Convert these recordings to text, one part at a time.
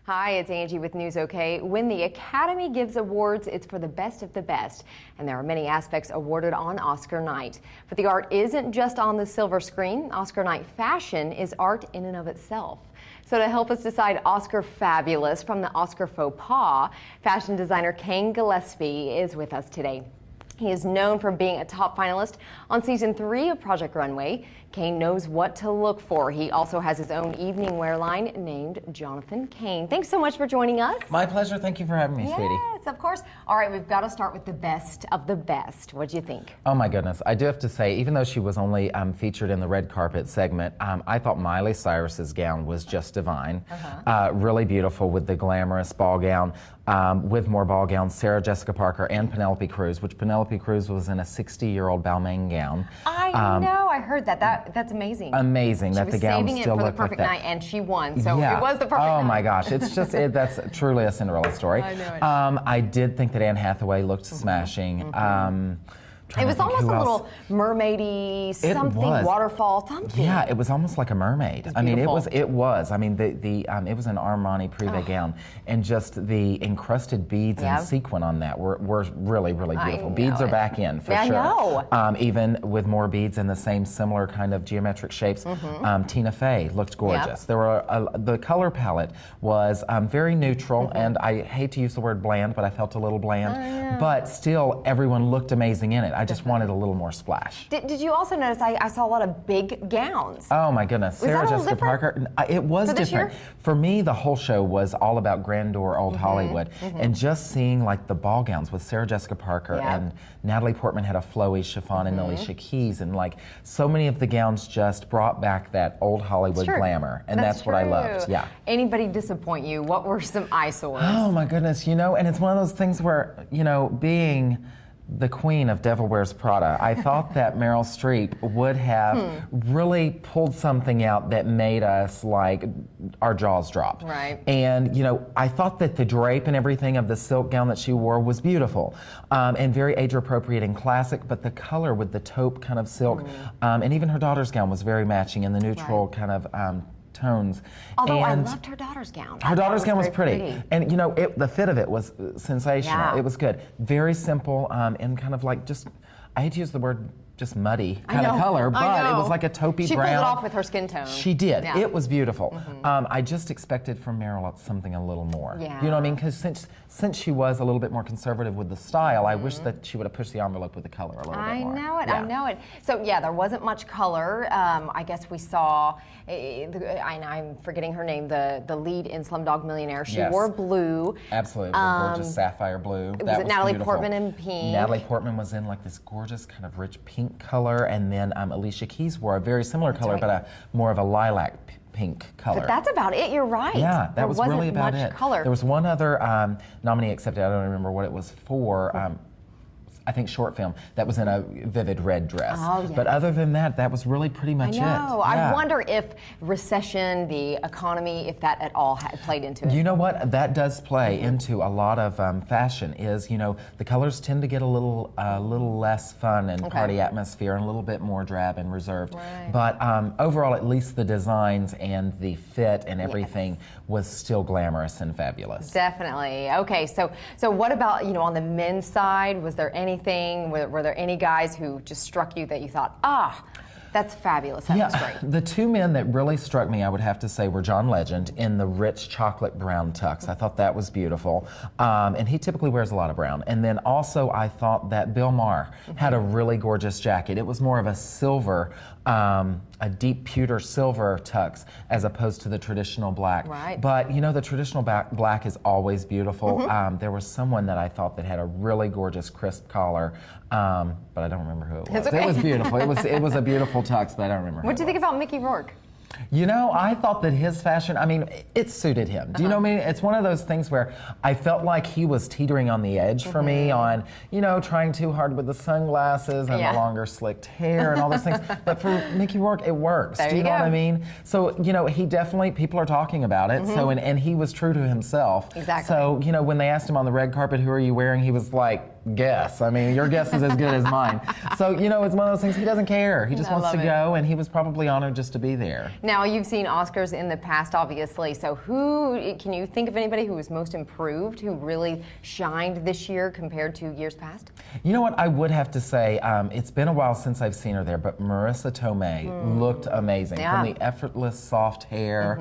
Hi, it's Angie with News OK. When the Academy gives awards, it's for the best of the best. And there are many aspects awarded on Oscar night. But the art isn't just on the silver screen. Oscar night fashion is art in and of itself. So to help us decide Oscar Fabulous from the Oscar Faux Pas, fashion designer Kayne Gillaspie is with us today. He is known for being a top finalist on season 3 of Project Runway. Kayne knows what to look for. He also has his own evening wear line named Jonathan Kayne. Thanks so much for joining us. My pleasure. Thank you for having me, sweetie. Yes, of course. All right, we've got to start with the best of the best. What do you think? Oh my goodness. I do have to say, even though she was only featured in the red carpet segment, I thought Miley Cyrus's gown was just divine. Really beautiful with the glamorous ball gown. With more ball gowns, Sarah Jessica Parker and Penelope Cruz, which Penelope Cruz was in a 60-year-old Balmain gown. I know, I heard that. That's amazing. Amazing that the gown still looked like that. She was saving it for the perfect night, and she won, so it was the perfect night. Oh my gosh, it's just, that's truly a Cinderella story. I know it. I did think that Anne Hathaway looked smashing. It was almost a little mermaidy, something, waterfall, something. Yeah, it was almost like a mermaid. I mean, it was. It was an Armani Privé gown, and just the encrusted beads and sequin on that were really, really beautiful. Beads are back in for sure. I know. Even with more beads in the same similar kind of geometric shapes. Tina Fey looked gorgeous. There were the color palette was very neutral, and I hate to use the word bland, but I felt a little bland. But still, everyone looked amazing in it. I just wanted a little more splash. Did you also notice I saw a lot of big gowns? Oh my goodness. Sarah Jessica Parker, it was different. For me, the whole show was all about grandeur, old Hollywood. And just seeing like the ball gowns with Sarah Jessica Parker and Natalie Portman had a flowy chiffon and Alicia Keys, and like so many of the gowns just brought back that old Hollywood glamour. And that's what I loved. Yeah. Anybody disappoint you? What were some eyesores? Oh my goodness, and it's one of those things where, being the queen of Devil Wears Prada, I thought that Meryl Streep would have really pulled something out that made us like our jaws drop. Right. And I thought that the drape and everything of the silk gown that she wore was beautiful and very age appropriate and classic, but the color with the taupe kind of silk and even her daughter's gown was very matching in the neutral kind of tones. Although I loved her daughter's gown. Her daughter's gown was pretty. And the fit of it was sensational. Yeah. It was good. Very simple and kind of like just, I hate to use the word just muddy kind of color, but it was like a taupey brown. She pulled it off with her skin tone. She did. Yeah. It was beautiful. I just expected from Meryl something a little more. Yeah. You know what I mean? Because since she was a little bit more conservative with the style, I wish that she would have pushed the envelope with the color a little bit more. I know it. Yeah. I know it. So yeah, there wasn't much color. I guess we saw. I'm forgetting her name. The lead in Slumdog Millionaire. She wore blue. Absolutely, gorgeous sapphire blue. Was it Natalie beautiful. Portman in pink? Natalie Portman was in like this gorgeous kind of rich pink color, and then Alicia Keys wore a very similar color, but more of a lilac pink color. But that's about it. You're right. Yeah, that was really about it. Color. There was one other nominee accepted. I don't remember what it was for. I think short film that was in a vivid red dress. Oh, yes. But other than that, that was really pretty much it. I know. I wonder if recession, the economy, if that at all played into it. You know what? That does play into a lot of fashion. Is the colors tend to get a little less fun and party atmosphere, and a little bit more drab and reserved. Right. But overall, at least the designs and the fit and everything was still glamorous and fabulous. Definitely. Okay. So what about on the men's side? Was there anything? Were there any guys who just struck you that you thought, that's fabulous, that was great? The two men that really struck me, I would have to say, were John Legend in the rich chocolate brown tux. I thought that was beautiful. And he typically wears a lot of brown. And then also I thought that Bill Maher had a really gorgeous jacket. It was more of a silver, a deep pewter silver tux as opposed to the traditional black. Right. But the traditional black is always beautiful. There was someone that I thought that had a really gorgeous crisp collar, but I don't remember who it was. Okay. It was beautiful. It was a beautiful tux, but I don't remember. What do you think about Mickey Rourke? I thought that his fashion, it suited him. Do you know what I mean? It's one of those things where I felt like he was teetering on the edge for me on, trying too hard with the sunglasses and the longer slicked hair and all those things. But for Mickey Rourke, it works. Do you know what I mean? So, he definitely, people are talking about it. So, and he was true to himself. Exactly. So, when they asked him on the red carpet, who are you wearing? He was like, guess. I mean, your guess is as good as mine. So, you know, it's one of those things, he doesn't care. He just wants to go, and he was probably honored just to be there. Now, you've seen Oscars in the past, obviously, so can you think of anybody who was most improved, who really shined this year compared to years past? You know what, I would have to say, it's been a while since I've seen her there, but Marissa Tomei looked amazing. Yeah. From the effortless soft hair.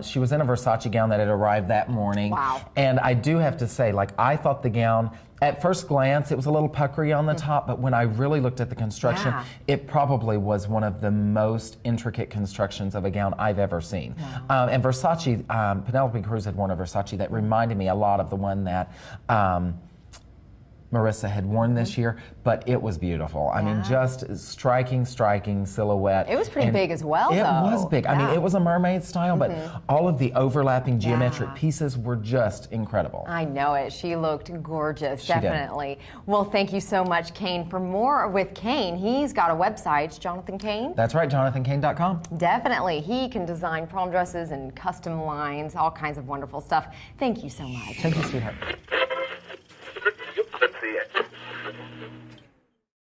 She was in a Versace gown that had arrived that morning. Wow. And I do have to say, like, I thought the gown, at first glance, it was a little puckery on the top, but when I really looked at the construction, it probably was one of the most intricate constructions of a gown I've ever seen. And Versace, Penelope Cruz had worn a Versace that reminded me a lot of the one that Marissa had worn this year, but it was beautiful. I mean, just striking silhouette. It was pretty big as well, though. It was big. I mean, it was a mermaid style, but all of the overlapping geometric pieces were just incredible. I know it. She looked gorgeous, She did. definitely. Well, thank you so much, Kayne. For more with Kayne, he's got a website, Jonathan Kayne. That's right, JonathanKayne.com. Definitely. He can design prom dresses and custom lines, all kinds of wonderful stuff. Thank you so much. Thank you, sweetheart. See it.